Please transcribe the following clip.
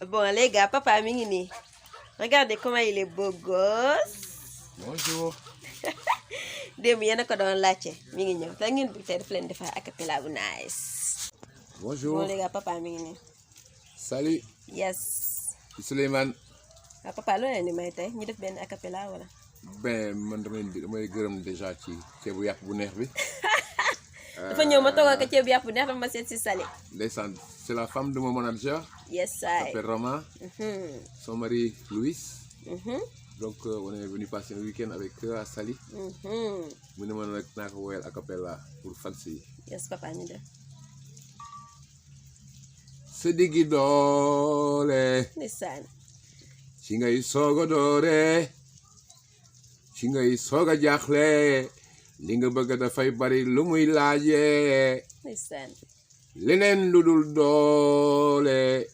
Bon, les gars, papa mi ngi nii. Regardez comment il est beau gosse. Bonjour. Démb yéen a ko doon laajte mi ngi ñëw te ngeen bëgg tey daf leen defar acapella bu nice. Bonjour. Bon les gars, papa mi ngi nii. Salut. Yes. Souleymane. waaw papa loo leen di may tey ñu def benn acapella wala. Ben man damay gërëm déjà ci ceebu yàpp bu neex bi. dafa ñëw ma toog ak ceebu yàpp bu neex dama ma seet si Sali. Ndeysaan, c'est la femme de mon manager. Yes Elle I. s'appelle Rama. Son mari Louis. Mhm. Donc on est venu passer un week-end avec eux à Saly. Mu ne ma nag naa ko woyal a cappella pour fans yi. Yes papa ñu def. Sa diggi doole Ndeysaan. ci ngay soog a doore ci ngay soog a jaaxle li nga bëgg dafay bari lu muy laajee Ndeysaan. leneen lu dul doole